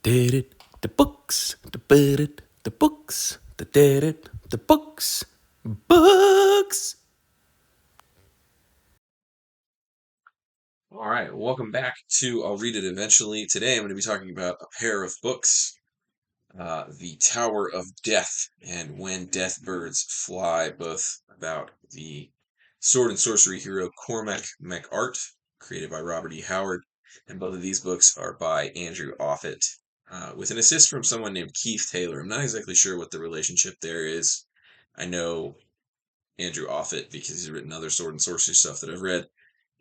Did it, the books, the bit it, the books, the did it, the books, books. All right, welcome back to I'll Read It Eventually. Today I'm going to be talking about a pair of books, The Tower of Death and When Death Birds Fly, both about the sword and sorcery hero Cormac Mac Art, created by Robert E. Howard. And both of these books are by Andrew Offutt, with an assist from someone named Keith Taylor. I'm not exactly sure what the relationship there is. I know Andrew Offutt because he's written other sword and sorcery stuff that I've read.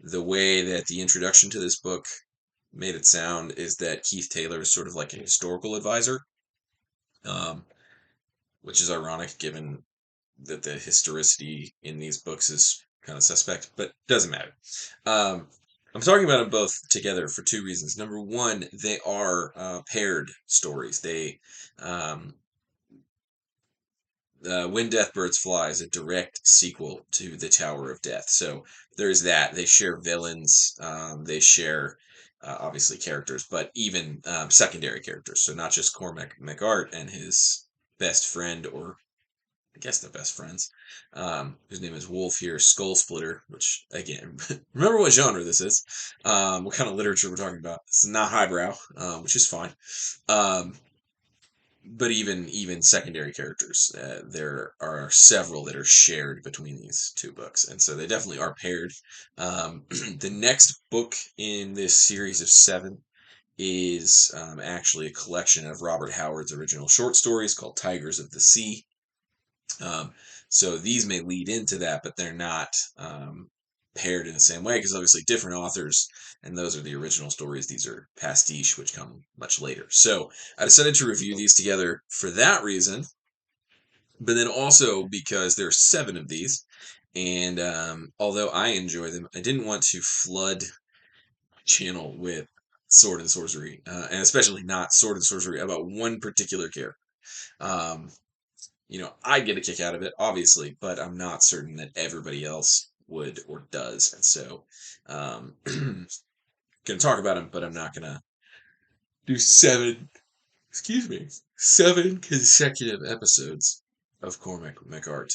The way that the introduction to this book made it sound is that Keith Taylor is sort of like a historical advisor, um, which is ironic given that the historicity in these books is kind of suspect, but doesn't matter. Um, I'm talking about them both together for two reasons. Number one, they are paired stories. Um, When Death Birds Fly is a direct sequel to The Tower of Death. So there's that. They share villains. They share obviously characters, but even secondary characters. So not just Cormac McArt and his best friend, or I guess they're best friends, whose name is Wolf here, Skull Splitter. Which again, remember what genre this is, what kind of literature we're talking about. It's not highbrow, which is fine. Um, but even secondary characters, there are several that are shared between these two books, and so they definitely are paired. The next book in this series of seven is actually a collection of Robert Howard's original short stories called Tigers of the Sea. um, so these may lead into that, but they're not paired in the same way because obviously different authors, and those are the original stories. These are pastiche, which come much later. So I decided to review these together for that reason, but then also because there are seven of these, and although I enjoy them, I didn't want to flood the channel with sword and sorcery, and especially not sword and sorcery about one particular character. Um, I get a kick out of it, obviously, but I'm not certain that everybody else would or does. And so, gonna talk about them, but I'm not gonna do excuse me, seven consecutive episodes of Cormac McArt.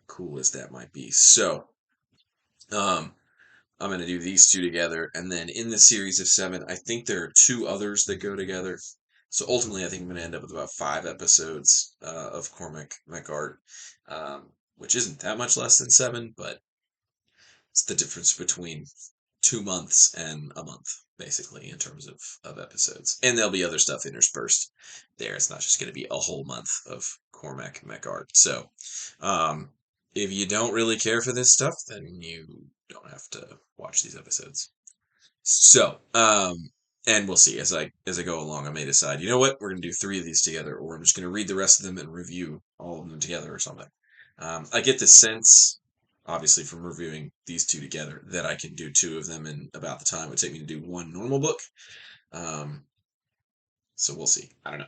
Cool as that might be. So, um, I'm gonna do these two together, and then in the series of seven, I think there are two others that go together. So ultimately, I think I'm going to end up with about five episodes of Cormac McArt, which isn't that much less than seven, but it's the difference between 2 months and a month, basically, in terms of episodes. And there'll be other stuff interspersed there. It's not just going to be a whole month of Cormac McArt. So um, if you don't really care for this stuff, then you don't have to watch these episodes. So, and we'll see as I go along. I may decide, you know what, we're gonna do three of these together, or I'm just gonna read the rest of them and review all of them together, or something. I get the sense, obviously, from reviewing these two together, that I can do two of them in about the time it would take me to do one normal book. Um, so we'll see. I don't know.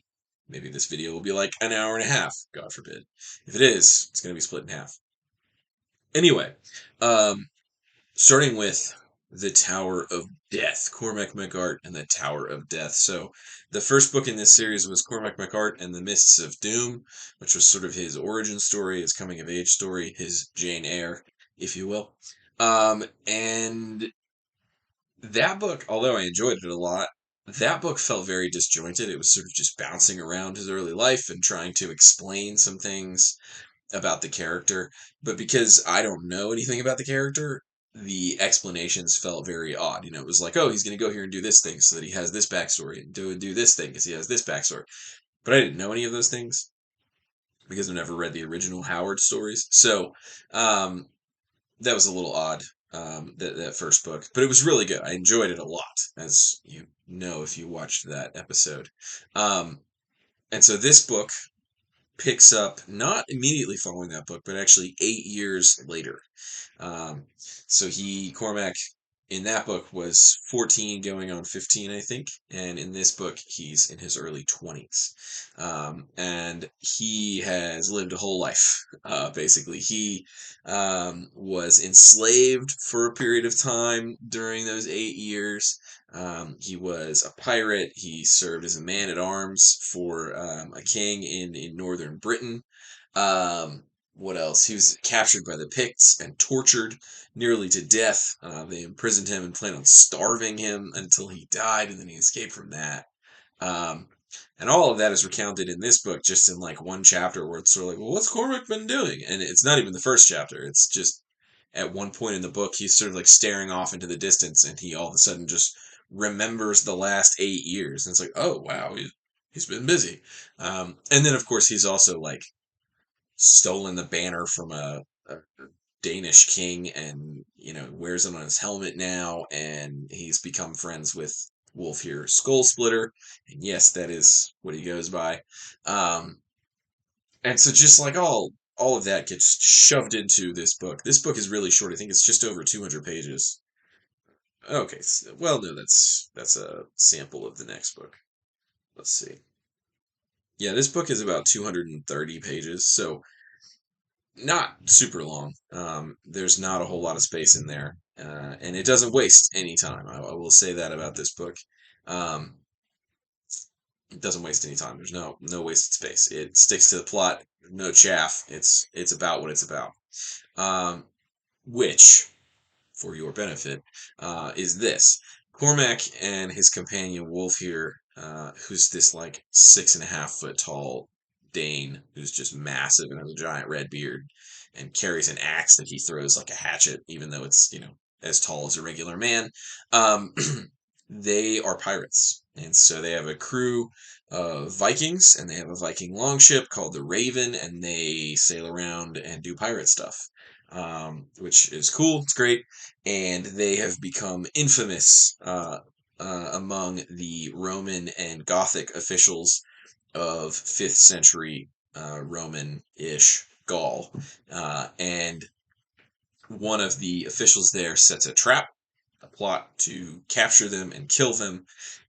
Maybe this video will be like an hour and a half. God forbid. If it is, it's gonna be split in half. Anyway, um, starting with The Tower of Death, Cormac McArt and The Tower of Death. So, the first book in this series was Cormac McArt and the Mists of Doom, which was sort of his origin story, his coming of age story, his Jane Eyre, if you will. And that book, although I enjoyed it a lot, that book felt very disjointed. It was sort of just bouncing around his early life and trying to explain some things about the character, but because I don't know anything about the character, the explanations felt very odd. It was like, oh, he's going to go here and do this thing so that he has this backstory, and do this thing because he has this backstory. But I didn't know any of those things because I've never read the original Howard stories, so um, that was a little odd. That first book, but it was really good. I enjoyed it a lot, as you know if you watched that episode. Um, and so this book picks up not immediately following that book, but actually 8 years later. So Cormac, in that book was 14 going on 15, I think. And in this book, he's in his early 20s. And he has lived a whole life, basically. He was enslaved for a period of time during those 8 years. He was a pirate. He served as a man at arms for a king in northern Britain. Um, what else? He was captured by the Picts and tortured nearly to death. They imprisoned him and planned on starving him until he died, and then he escaped from that. Um, and all of that is recounted in this book, just in like one chapter where it's sort of like, well, what's Cormac been doing? And it's not even the first chapter. It's just at one point in the book, he's sort of like staring off into the distance, and he all of a sudden just remembers the last 8 years. And it's like, oh, wow, he's been busy. And then, of course, he's also like stolen the banner from a Danish king, and wears it on his helmet now, and he's become friends with Wolf here, Skull Splitter, and yes, that is what he goes by. Um, and so just like all of that gets shoved into this book. This book is really short. I think it's just over 200 pages. Okay, well, no, that's a sample of the next book. Let's see. Yeah, this book is about 230 pages, so not super long. There's not a whole lot of space in there, and it doesn't waste any time. I will say that about this book. Um, it doesn't waste any time. There's no wasted space. It sticks to the plot. No chaff. It's about what it's about. Um, which, for your benefit, is this. Cormac and his companion Wolf here, who's this like 6.5 foot tall Dane who's just massive and has a giant red beard and carries an axe that he throws like a hatchet, even though it's, as tall as a regular man. Um, they are pirates. And so they have a crew of Vikings, and they have a Viking longship called the Raven, and they sail around and do pirate stuff, which is cool. It's great. And they have become infamous among the Roman and Gothic officials of 5th century Roman-ish Gaul. And one of the officials there sets a trap, a plot to capture them and kill them,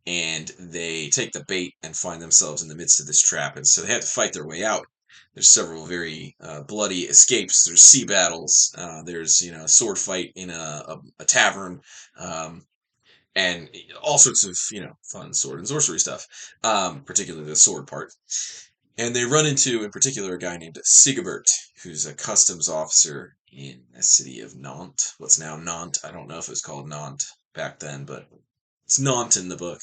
and they take the bait and find themselves in the midst of this trap, and so they have to fight their way out. There's several very bloody escapes. There's sea battles. There's a sword fight in a tavern, um, and all sorts of fun sword and sorcery stuff. Particularly the sword part. And they run into, in particular, a guy named Sigebert, who's a customs officer in the city of Nantes. What's now Nantes? I don't know if it was called Nantes back then, but it's Nantes in the book.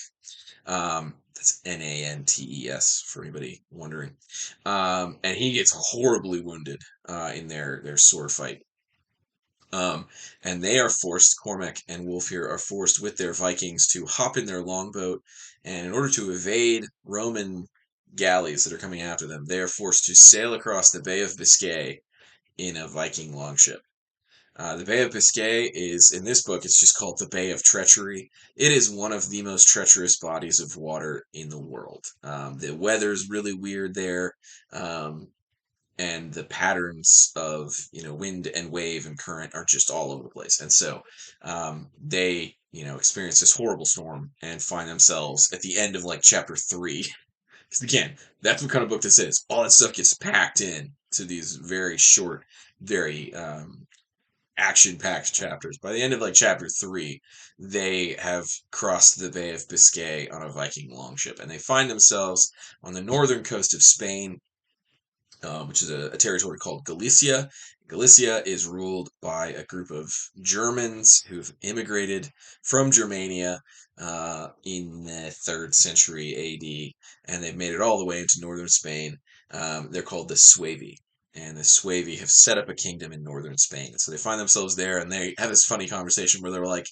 That's Nantes for anybody wondering. And he gets horribly wounded in their sword fight. And they are forced, Cormac and Wolf here are forced with their Vikings to hop in their longboat, and in order to evade Roman galleys that are coming after them, they are forced to sail across the Bay of Biscay in a Viking longship. The Bay of Biscay is, in this book, it's just called the Bay of Treachery. It is one of the most treacherous bodies of water in the world. The weather's really weird there. And the patterns of wind and wave and current are just all over the place, and so they experience this horrible storm and find themselves at the end of like chapter 3, because again, that's what kind of book this is. All that stuff gets packed in to these very short, very action-packed chapters. By the end of like chapter 3, they have crossed the Bay of Biscay on a Viking longship, and they find themselves on the northern coast of Spain, which is a territory called Galicia. Galicia is ruled by a group of Germans who've immigrated from Germania in the 3rd century AD, and they've made it all the way into northern Spain. They're called the Suevi, and the Suevi have set up a kingdom in northern Spain. So they find themselves there, and they have this funny conversation where they're like,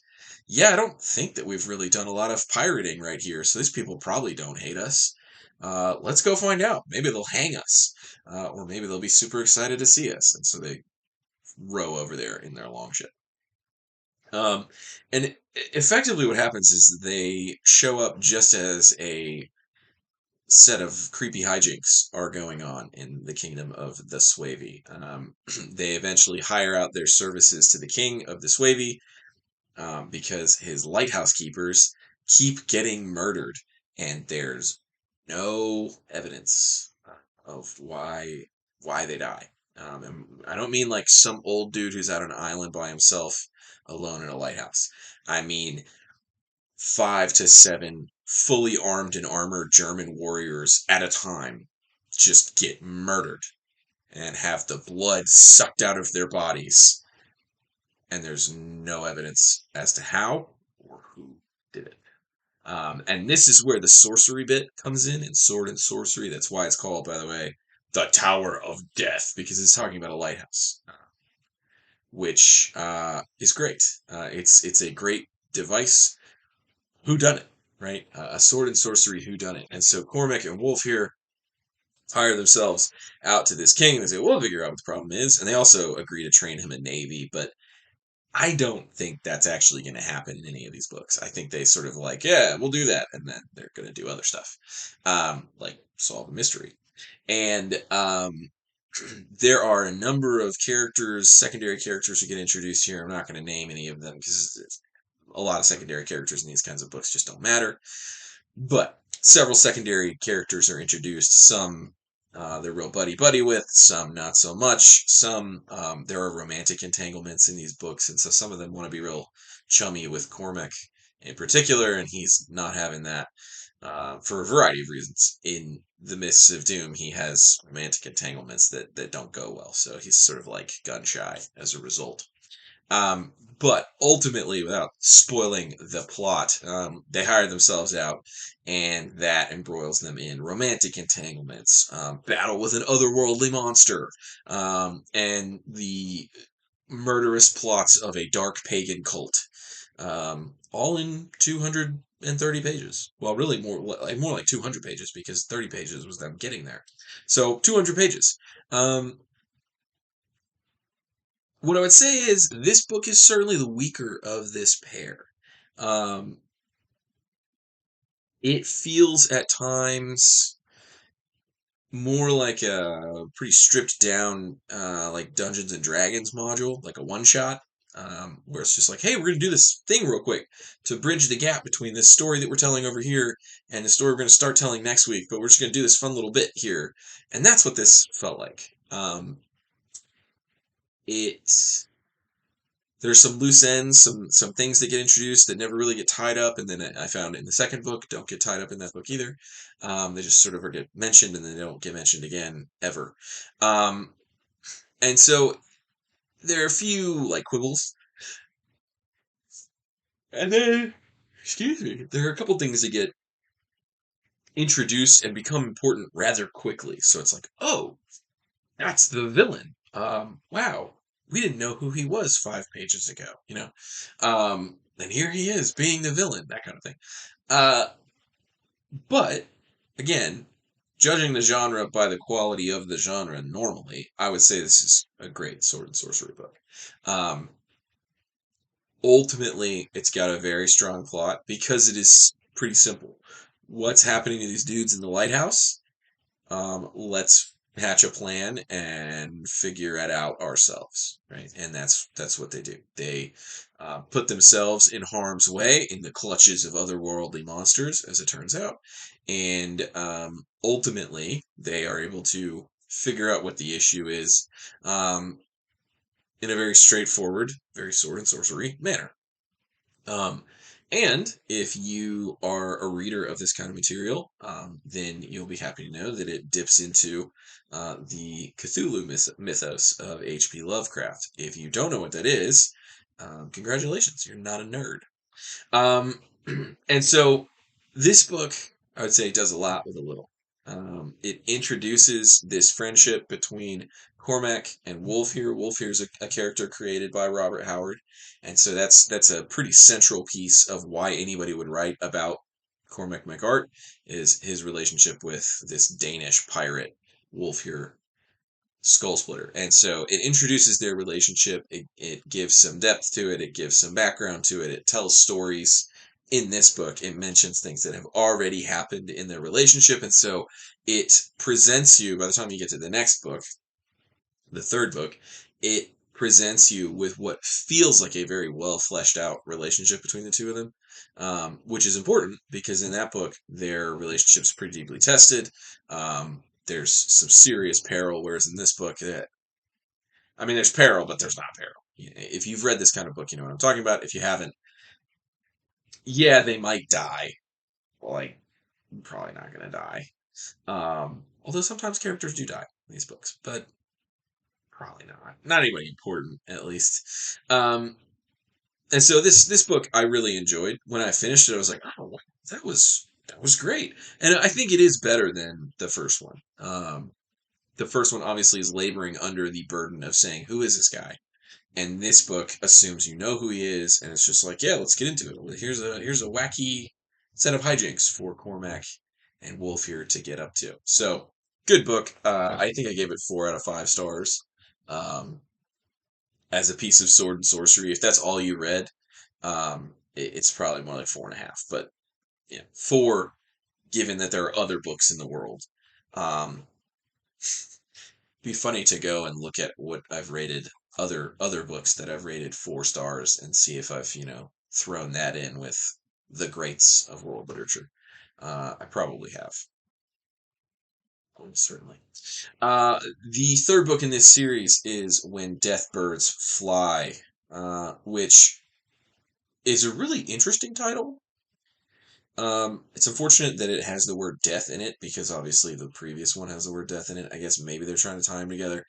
yeah, I don't think that we've really done a lot of pirating right here, so these people probably don't hate us. Let's go find out. Maybe they'll hang us, or maybe they'll be super excited to see us. And so they row over there in their longship. Um, and effectively, what happens is they show up just as a set of creepy hijinks are going on in the kingdom of the Suevi. They eventually hire out their services to the king of the Suevi, because his lighthouse keepers keep getting murdered, and there's no evidence of why they die. And I don't mean like some old dude who's out on an island by himself, alone in a lighthouse. I mean 5 to 7 fully armed and armored German warriors at a time just get murdered and have the blood sucked out of their bodies, and there's no evidence as to how or who did it. And this is where the sorcery bit comes in sword and sorcery. That's why it's called, by the way, the Tower of Death, because it's talking about a lighthouse, which is great. It's a great device. Who done it, right? A sword and sorcery who done it. And so Cormac and Wolf here hire themselves out to this king, and they say, "We'll figure out what the problem is." And they also agree to train him a navy, but I don't think that's actually going to happen in any of these books. I think they sort of like, yeah, we'll do that, and then they're going to do other stuff, like solve a mystery. And there are a number of characters, secondary characters who get introduced here. I'm not going to name any of them because a lot of secondary characters in these kinds of books just don't matter. But several secondary characters are introduced. Some they're real buddy with, some not so much. Some there are romantic entanglements in these books, and so some of them want to be real chummy with Cormac in particular, and he's not having that for a variety of reasons. In the Mists of Doom, he has romantic entanglements that don't go well, so he's sort of like gun shy as a result. But ultimately, without spoiling the plot, they hire themselves out, and that embroils them in romantic entanglements, battle with an otherworldly monster, and the murderous plots of a dark pagan cult, all in 230 pages. Well, really more like 200 pages, because 30 pages was them getting there. So 200 pages. What I would say is this book is certainly the weaker of this pair. Um, it feels at times more like a pretty stripped down, like Dungeons and Dragons module, like a one shot, where it's just like, hey, we're going to do this thing real quick to bridge the gap between this story that we're telling over here and the story we're going to start telling next week, but we're just going to do this fun little bit here. And that's what this felt like. It There's some loose ends, some things that get introduced that never really get tied up, and then I found in the second book don't get tied up in that book either. They just sort of get mentioned, and then they don't get mentioned again ever. Um, and so there are a few like quibbles, and then excuse me, there are a couple things that get introduced and become important rather quickly. So it's like, oh, that's the villain. Wow, we didn't know who he was 5 pages ago, and here he is being the villain, that kind of thing. Uh, but again, judging the genre by the quality of the genre normally, I would say this is a great sword and sorcery book. Um, Ultimately, it's got a very strong plot because it is pretty simple. What's happening to these dudes in the lighthouse? Let's hatch a plan and figure it out ourselves, right? And that's what they do. They put themselves in harm's way, in the clutches of otherworldly monsters, as it turns out, and ultimately they are able to figure out what the issue is, in a very straightforward, very sword and sorcery manner. Um, and if you are a reader of this kind of material, then you'll be happy to know that it dips into the Cthulhu mythos of H.P. Lovecraft. If you don't know what that is, congratulations, you're not a nerd. Um, and so this book, I would say, does a lot with a little. It introduces this friendship between Cormac and Wolf here. Wolf here is a character created by Robert Howard, and so that's a pretty central piece of why anybody would write about Cormac Mac Art, is his relationship with this Danish pirate Wolf here, Skull Splitter. And so it introduces their relationship. It gives some depth to it. It gives some background to it. It tells stories. In this book, it mentions things that have already happened in their relationship. And so it presents you, by the time you get to the next book, the third book, it presents you with what feels like a very well fleshed out relationship between the two of them, which is important because in that book, their relationship's pretty deeply tested. There's some serious peril, whereas in this book, there's peril, but there's not peril. If you've read this kind of book, you know what I'm talking about. If you haven't, Yeah, they might die. Like, probably not gonna die. Although sometimes characters do die in these books, but probably not. Not anybody important, at least. And so this book I really enjoyed. When I finished it, I was like, oh, that was great. And I think it is better than the first one. The first one obviously is laboring under the burden of saying, who is this guy? And this book assumes you know who he is, and it's just like, yeah, let's get into it. Here's a wacky set of hijinks for Cormac and Wolf here to get up to. So good book. I think I gave it 4 out of 5 stars. Um, as a piece of sword and sorcery, if that's all you read, it's probably more like 4.5. But yeah, 4, given that there are other books in the world. Um, be funny to go and look at what I've rated other books that I've rated 4 stars and see if I've thrown that in with the greats of world literature. I probably have, almost certainly. The third book in this series is When Death Birds Fly, which is a really interesting title. It's unfortunate that it has the word death in it because obviously the previous one has the word death in it. I guess maybe they're trying to tie them together,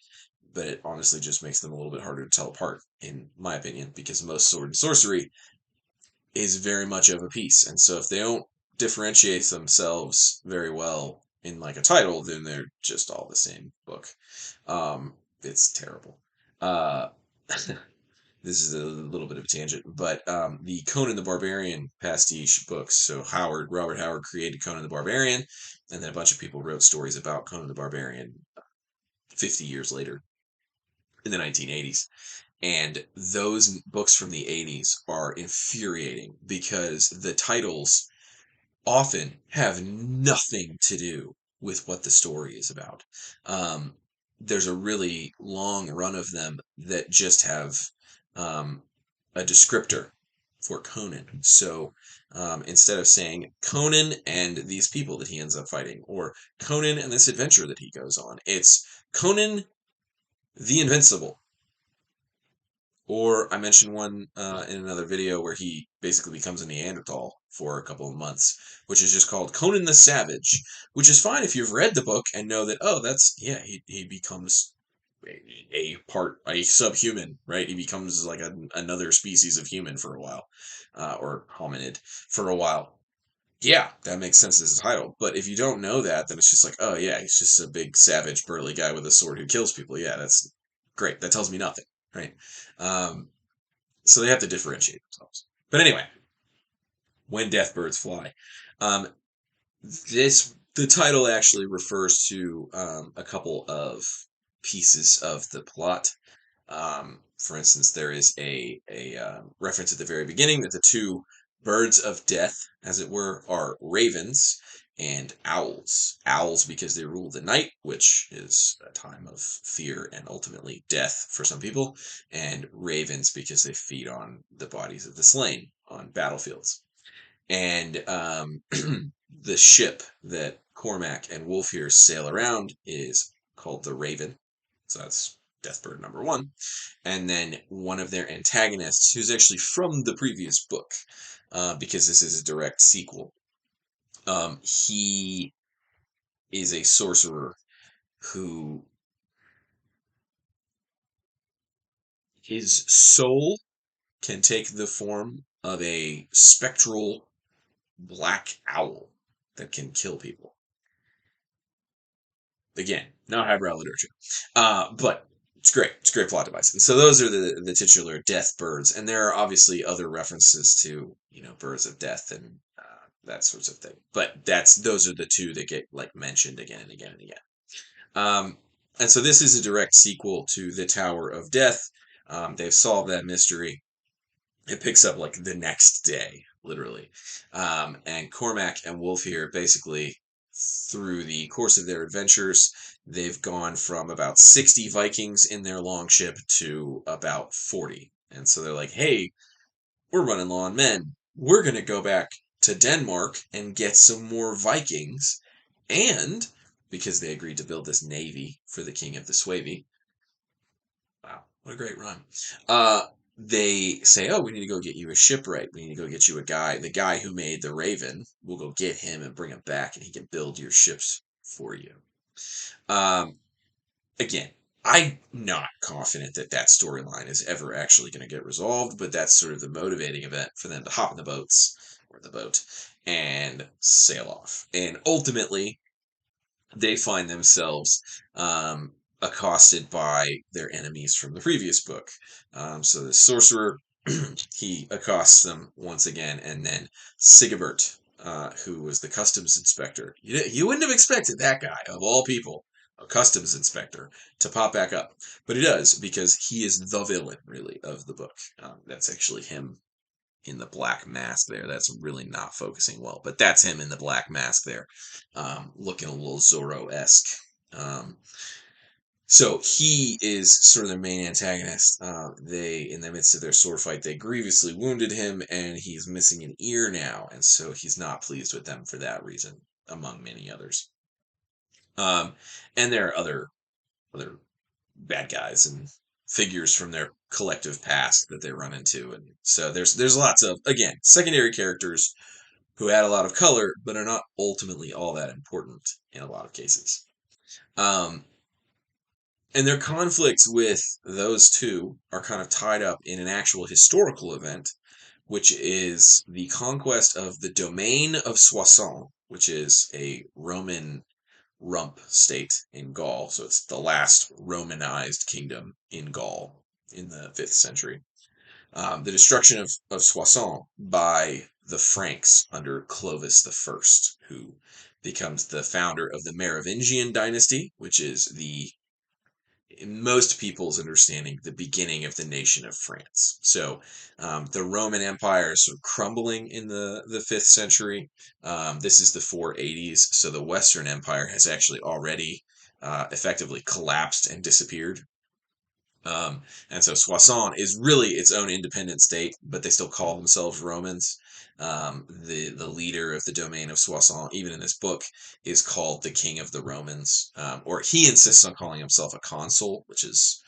but it honestly just makes them a little bit harder to tell apart, in my opinion, because most sword and sorcery is very much of a piece. And so if they don't differentiate themselves very well in like a title, then they're just all the same book. It's terrible. Uh, this is a little bit of a tangent, but the Conan the Barbarian pastiche books. So Robert Howard created Conan the Barbarian, and then a bunch of people wrote stories about Conan the Barbarian 50 years later in the 1980s. And those books from the 80s are infuriating because the titles often have nothing to do with what the story is about. Um, there's a really long run of them that just have um, a descriptor for Conan. So instead of saying Conan and these people that he ends up fighting, or Conan and this adventure that he goes on, it's Conan the Invincible. Or I mentioned one in another video where he basically becomes a Neanderthal for a couple of months, which is just called Conan the Savage, which is fine if you've read the book and know that, oh, yeah, he becomes a subhuman, right? He becomes like another species of human for a while, or hominid for a while. Yeah, that makes sense as a title. But if you don't know that, then it's just like, oh yeah, he's just a big savage burly guy with a sword who kills people. Yeah, that's great. That tells me nothing, right? Um, so they have to differentiate themselves. But anyway, When Death Birds Fly. Um, the title actually refers to a couple of pieces of the plot. For instance, there is a reference at the very beginning that the two birds of death, as it were, are ravens and owls. Owls because they rule the night, which is a time of fear and ultimately death for some people, and ravens because they feed on the bodies of the slain on battlefields. And the ship that Cormac and Wolf here sail around is called the Raven. So that's Deathbird number 1. And then one of their antagonists, who's actually from the previous book, because this is a direct sequel. He is a sorcerer who his soul can take the form of a spectral black owl that can kill people. Again, not highbrow literature, but it's great. It's a great plot device. And so those are the titular death birds, and there are obviously other references to birds of death and that sorts of thing. But those are the two that get like mentioned again and again and again. And so this is a direct sequel to The Tower of Death. They've solved that mystery. It picks up like the next day, literally. And Cormac and Wolf here basically, through the course of their adventures, they've gone from about 60 Vikings in their longship to about 40. And so they're like, hey, we're running low on men. We're going to go back to Denmark and get some more Vikings. And because they agreed to build this navy for the king of the Suevi. Wow, what a great run. they say, "Oh, we need to go get you a shipwright. We need to go get you a guy. The guy who made the Raven. We'll go get him and bring him back, and he can build your ships for you." Um, Again, I'm not confident that that storyline is ever actually going to get resolved, but that's sort of the motivating event for them to hop in the boats or the boat and sail off. And ultimately, they find themselves accosted by their enemies from the previous book. So the sorcerer, he accosts them once again, and then Sigibert, who was the customs inspector. You wouldn't have expected that guy, of all people, a customs inspector, to pop back up. But he does, because he is the villain, really, of the book. That's actually him in the black mask there. That's really not focusing well, but that's him in the black mask there, looking a little Zorro-esque. Um, so he is sort of the main antagonist. They, in the midst of their sword fight, they grievously wounded him, and he's missing an ear now, and so he's not pleased with them for that reason, among many others. Um, and there are other bad guys and figures from their collective past that they run into, and so there's lots of, again, secondary characters who add a lot of color but are not ultimately all that important in a lot of cases. um, and their conflicts with those two are kind of tied up in an actual historical event, which is the conquest of the domain of Soissons, which is a Roman rump state in Gaul. So it's the last Romanized kingdom in Gaul in the 5th century. The destruction of Soissons by the Franks under Clovis I, who becomes the founder of the Merovingian dynasty, which is in most people's understanding, the beginning of the nation of France. So the Roman Empire is sort of crumbling in the 5th century. This is the 480s, so the Western Empire has actually already effectively collapsed and disappeared. And so Soissons is really its own independent state, but they still call themselves Romans. The leader of the domain of Soissons, even in this book, is called the King of the Romans, or he insists on calling himself a consul, which is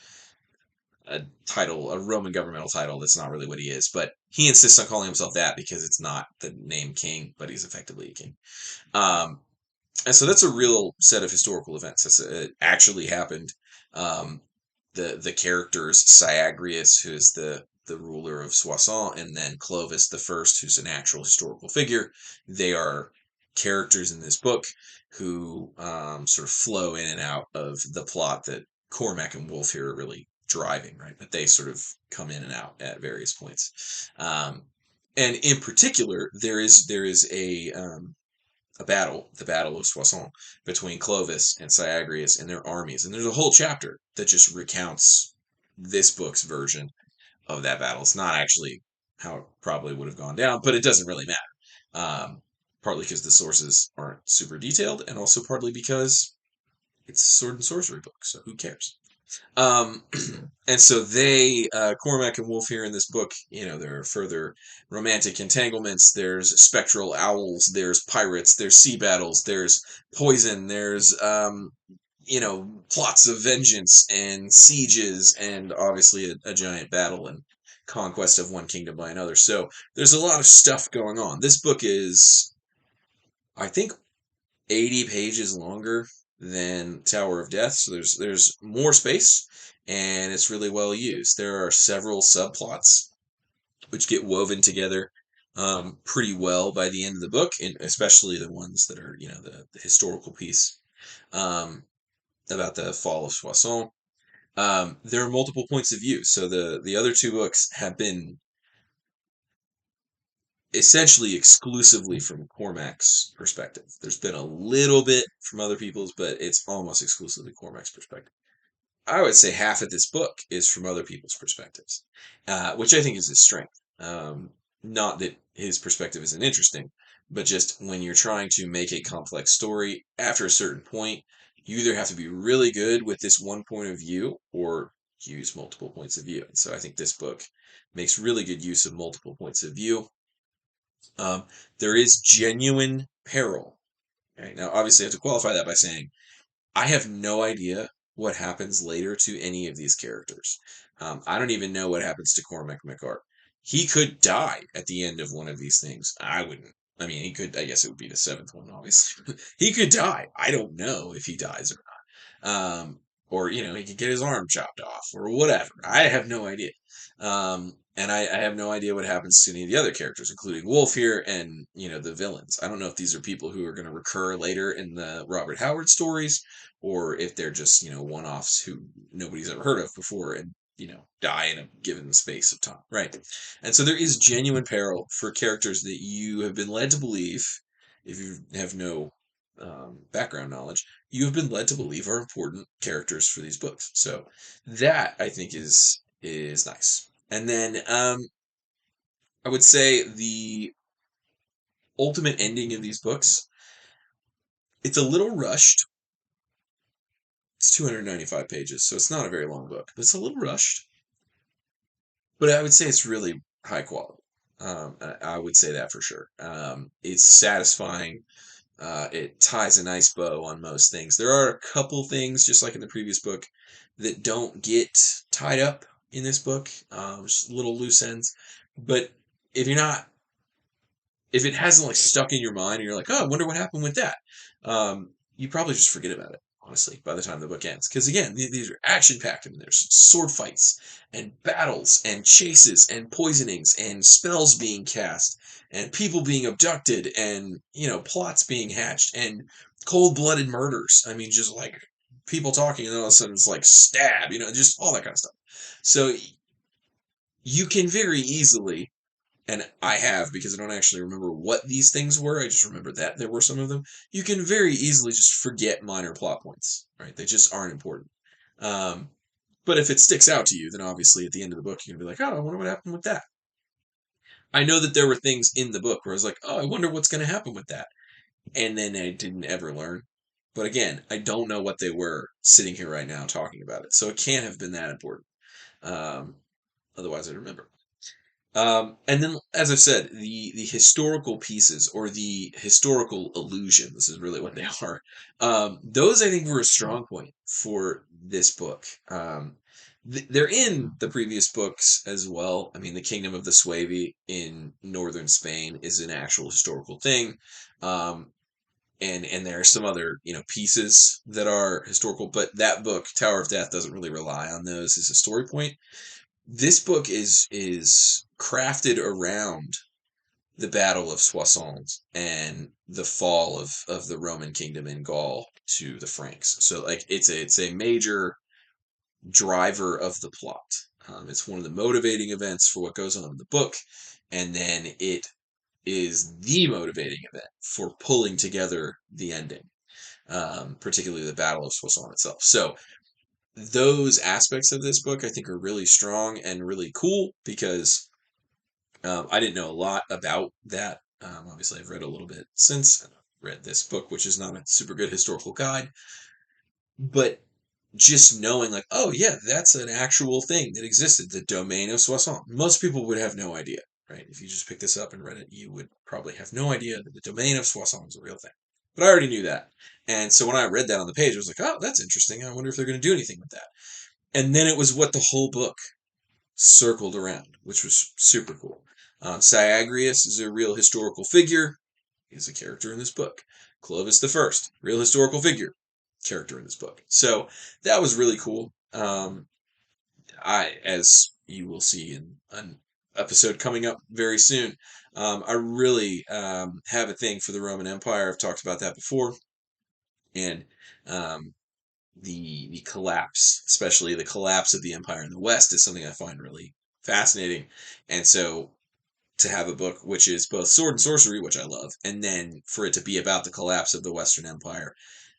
a title, a Roman governmental title. That's not really what he is, but he insists on calling himself that because it's not the name king, but he's effectively a king. Um, and so that's a real set of historical events. It actually happened. Um, the characters Syagrius, who is the ruler of Soissons, and then Clovis the First, who's an actual historical figure. They are characters in this book who sort of flow in and out of the plot that Cormac and Wolfe here are really driving, right? But they sort of come in and out at various points. And in particular, there is a battle, the Battle of Soissons, between Clovis and Syagrius and their armies. And there's a whole chapter that just recounts this book's version of that battle. It's not actually how it probably would have gone down, but it doesn't really matter. Partly because the sources aren't super detailed, and also partly because it's a sword and sorcery book, so who cares? Um, and so Cormac and Wolfe here in this book, there are further romantic entanglements. There's spectral owls. There's pirates. There's sea battles. There's poison. There's, plots of vengeance and sieges, and obviously a giant battle and conquest of one kingdom by another. So there's a lot of stuff going on. This book is, I think, 80 pages longer than Tower of Death, so there's more space, and it's really well used. There are several subplots which get woven together pretty well by the end of the book, and especially the ones that are the historical piece about the fall of Soissons. There are multiple points of view, so the other two books have been essentially exclusively from Cormac's perspective. There's been a little bit from other people's, but it's almost exclusively Cormac's perspective. I would say half of this book is from other people's perspectives, which I think is his strength. Not that his perspective isn't interesting, but just when you're trying to make a complex story, after a certain point, you either have to be really good with this one point of view or use multiple points of view. And so I think this book makes really good use of multiple points of view. There is genuine peril. Right? Now, obviously, I have to qualify that by saying I have no idea what happens later to any of these characters. I don't even know what happens to Cormac Mac Art. He could die at the end of one of these things. I wouldn't. I mean, he could. I guess it would be the seventh one, obviously. He could die. I don't know if he dies or not. Or he could get his arm chopped off or whatever. I have no idea. And I have no idea what happens to any of the other characters, including Wolf here and the villains. I don't know if these are people who are going to recur later in the Robert Howard stories, or if they're just one-offs who nobody's ever heard of before and die in a given space of time, right? And so there is genuine peril for characters that you have been led to believe, if you have no background knowledge, you have been led to believe are important characters for these books. So that I think is nice. And then I would say the ultimate ending of these books, it's a little rushed. It's 295 pages, so it's not a very long book, but it's a little rushed. But I would say it's really high quality. I would say that for sure. It's satisfying. It ties a nice bow on most things. There are a couple things, just like in the previous book, that don't get tied up in this book. Just little loose ends. But if you're not, if it hasn't like stuck in your mind and you're like, oh, I wonder what happened with that, you probably just forget about it, honestly, by the time the book ends. Because again, these are action packed. I mean, there's sword fights and battles and chases and poisonings and spells being cast and people being abducted and, plots being hatched and cold blooded murders. I mean, just like people talking and all of a sudden it's like stab, just all that kind of stuff. So you can very easily, and I have because I don't actually remember what these things were. I just remember that there were some of them. You can very easily just forget minor plot points, right? They just aren't important. Um, but if it sticks out to you, then obviously at the end of the book, you're going to be like, oh, I wonder what happened with that. I know that there were things in the book where I was like, oh, I wonder what's going to happen with that. And then I didn't ever learn. But again, I don't know what they were sitting here right now talking about it. So it can't have been that important. Um, Otherwise, I'd remember. And then, as I've said, the historical pieces or the historical illusions is really what they are. Those I think were a strong point for this book. They're in the previous books as well. I mean, the Kingdom of the Suevi in northern Spain is an actual historical thing. Um, and there are some other pieces that are historical, but that book, Tower of Death, doesn't really rely on those as a story point. This book is crafted around the Battle of Soissons and the fall of the Roman kingdom in Gaul to the Franks. So like it's a major driver of the plot. It's one of the motivating events for what goes on in the book, and then it is the motivating event for pulling together the ending, particularly the Battle of Soissons itself. So those aspects of this book I think are really strong and really cool because I didn't know a lot about that. Obviously, I've read a little bit since I read this book, which is not a super good historical guide, but just knowing like, oh yeah, that's an actual thing that existed, the domain of Soissons. Most people would have no idea, right? If you just pick this up and read it, you would probably have no idea that the domain of Soissons is a real thing. But I already knew that. And so when I read that on the page, I was like, oh, that's interesting. I wonder if they're going to do anything with that. And then it was what the whole book circled around, which was super cool. Syagrius is a real historical figure. He's a character in this book. Clovis the First, real historical figure, character in this book. So that was really cool. As you will see in an episode coming up very soon, I really have a thing for the Roman Empire. I've talked about that before, and um, the collapse, especially the collapse of the empire in the West, is something I find really fascinating. And so to have a book which is both sword and sorcery, which I love, and then for it to be about the collapse of the Western Empire,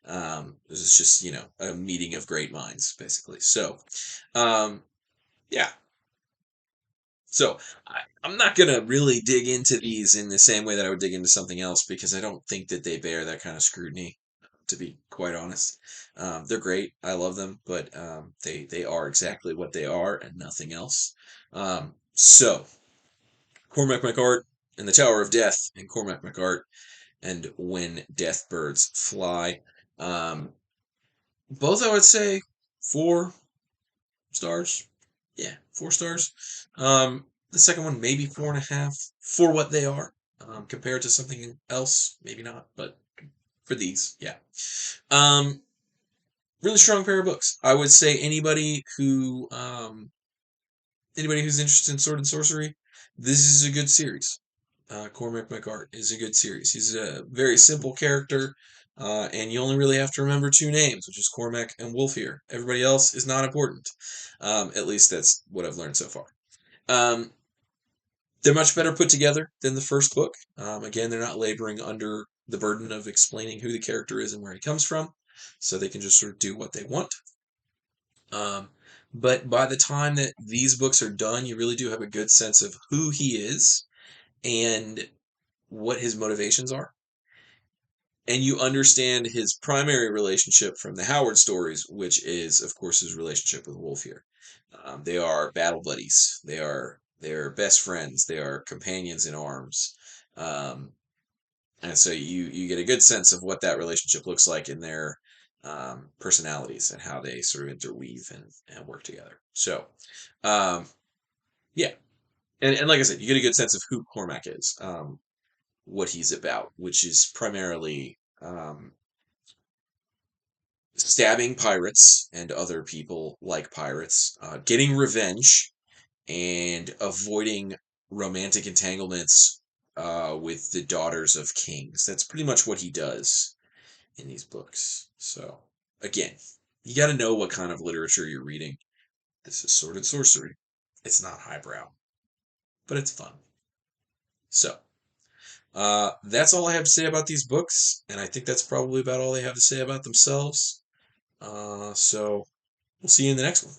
this is just a meeting of great minds, basically. So, yeah. So I'm not gonna really dig into these in the same way that I would dig into something else because I don't think that they bear that kind of scrutiny. To be quite honest, they're great. I love them, but they are exactly what they are and nothing else. So Cormac Mac Art and the Tower of Death and Cormac Mac Art and When Death Birds Fly. Um, Both I would say 4 stars. Yeah, 4 stars. The second one maybe 4.5 for what they are. Compared to something else, maybe not, but for these, yeah. Um, really strong pair of books. I would say anybody who's interested in sword and sorcery, this is a good series. Cormac Mac Art is a good series. He's a very simple character, and you only really have to remember 2 names, which is Cormac and Wolf here. Everybody else is not important. At least that's what I've learned so far. Um, they're much better put together than the first book. Again, they're not laboring under the burden of explaining who the character is and where he comes from, so they can just sort of do what they want. Um, but by the time that these books are done, you really do have a good sense of who he is and what his motivations are. And you understand his primary relationship from the Howard stories, which is, of course, his relationship with Wolf here. They are battle buddies. They are best friends. They are companions in arms. Um, and so you get a good sense of what that relationship looks like in their personalities and how they sort of interweave and work together. So, um, yeah, and like I said, you get a good sense of who Cormac is, what he's about, which is primarily stabbing pirates and other people like pirates, getting revenge, and avoiding romantic entanglements with the daughters of kings. That's pretty much what he does in these books. So, again, you got to know what kind of literature you're reading. This is sword and sorcery. It's not highbrow, but it's fun. So, that's all I have to say about these books, and I think that's probably about all they have to say about themselves. So, we'll see you in the next one.